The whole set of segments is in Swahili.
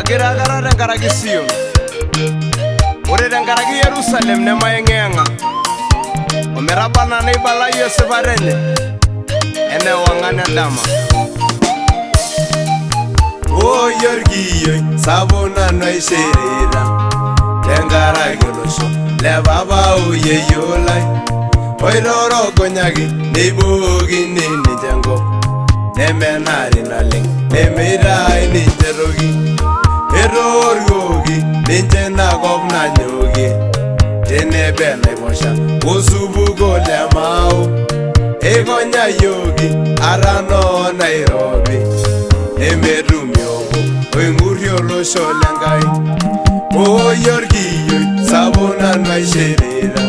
Agiragara tenkaraki Sion. Ore tenkaraki Yerusalem nemaeng'eng'a ometabana neibalayu esipata enye enewang'an endama. Oyorkiyioi sapuk nanu aishirita tenkaraki olosho le papa oyeyio lai oitorogonyaki neibokini ninche enkop nemenari naleng nemeitai ninche toki etorikoki ninche inakop nanyokie tenebe naiposha osupuko le Mau eikonyayioki ata noo Nairobi nemetumi obo oing'urrie olosho lenkai. Oyorkiyioi sapuk nanu aishirita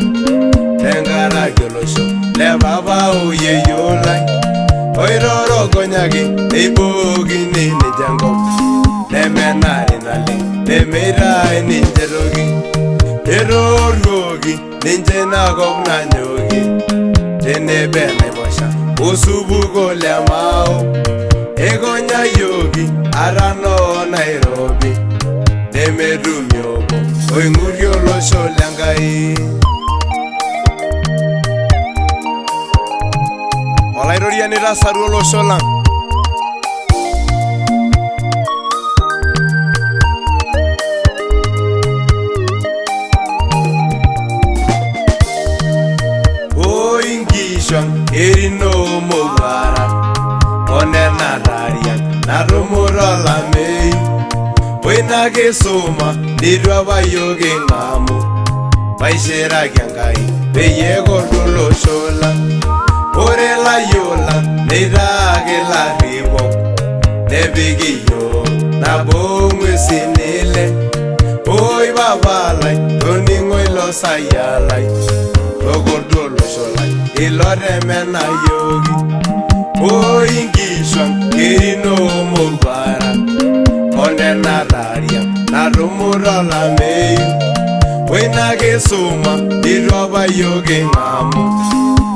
tenkaraki olosho le papa oyeyio lai oitorogonyaki neibokini ninche enkop nemenari naleng nemeitai ninche toki etorikoki ninche inakop nanyokie tenebe naiposha osupuko le Mau eikonyayioki ata noo Nairobi nemetumi obo oing'urrie olosho lenkai. Olaitoriani tasaru olosho lang. Oinkishwang erinoo mowuarak onenatariak natumuro olameyu oina kisuma nitu apa yiok king'amu paishiraki Enkai peyie ekordu olosho lang. Ore layiok lang neitaaki ilarripok nepiki yiok nabo ng'uesin ile. Oi papa lai toning'o ilo sayiaa lai tokordu olosho lai ilo temena yioki. Oinkishwang erinoo mowuarak onenatariak natumuro olameyu oina kisuma nitu apa yiok king'amu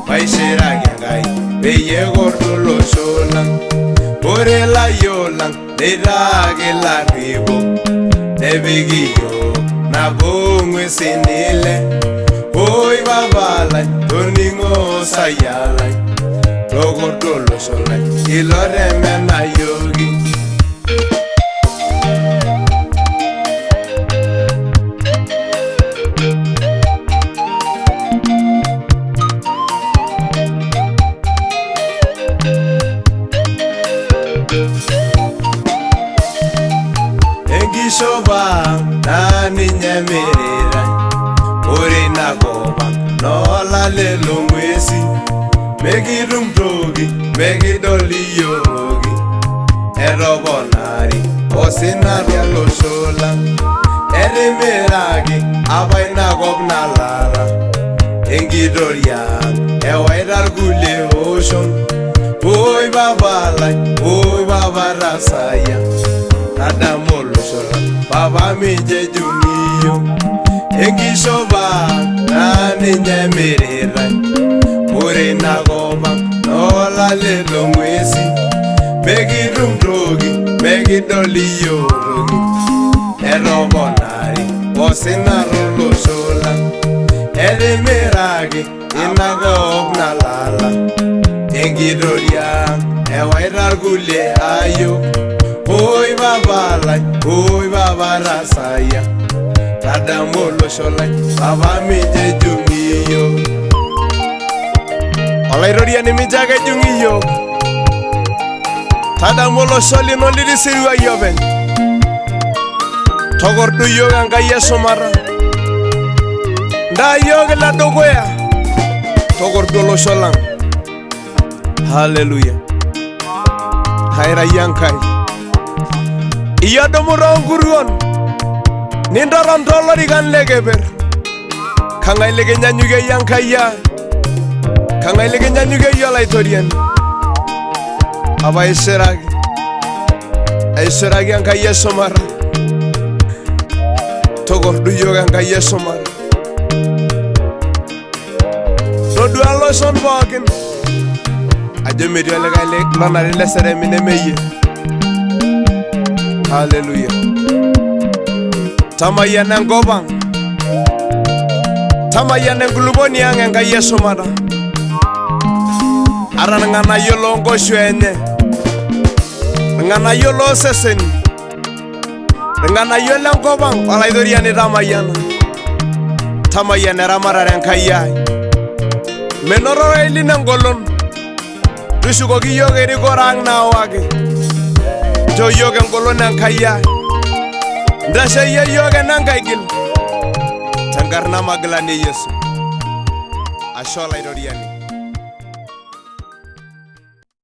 paishiraki Enkai peyie ekordu olosho lang. Ore layiok lang neitaaki ilarripok nepiki yiok nabo ng'uesin ile. Oi papa lai toning'o sayiaa lai tokordu olosho lai ilo temena yioki. Enkishopa naa ninye emiritae ore inakop ang noolale long'uesi mekitum toki mekidol iyioki etoponari osina tolosho lang. Etimiraki apa inakop nalala enkitoria ang ewaita irkulie oshon. Oi papa lai oi papa tasayia tadamu olosho lang papa mijejung'i yiok. Enkishopa naa ninye emiritae ore inakop ang noolale long'uesi mekitum toki mekidol iyiook toki etoponari osina tolosho lang. Etimiraki inakop nalala enkitoria ewaita irkulie ayiok. Oi papa lai oi papa tasayia tadamu olosho lai papa mijejung'i yiok. Olaitoriani mincho ake ejung'i yiok. Tadamu olosho lino litisirua yie openy. Tokordu yiok Enkai esumata. Ntaa yiok ile dukuya tokordu olosho lang. Haleluya. Haira yie Enkai. Iyie odumu toonkuruon nintoton toolorikan lekeper. Kang'ai likinyanyukie yie Enkai ai? Kang'ai likinyanyukie yie olaitoriani? Apa aishiraki Enkai esumata. Tokordu yiok Enkai esumata. Todua loshon pookin ajo metii olikae lonare leseremi nemeyie. Hallelujah. Tamayan enkop ang, tamayan enkuluponi ang Enkai eshumata. Ara irng'anayio loonkoshuak enye, irng'anayio looseseni, irng'anayio lenkop ang olaithoriani tamayiana. Tamayian eramatare Enkai ai. Menotore lino engolon, tushukoki iyiok erikore ang naawaki. Nchoo iyiok engolon Enkai ai, ntasheyie iyiok enenkaigil tenkarna magilani Yesu. Ashe olaithoriani.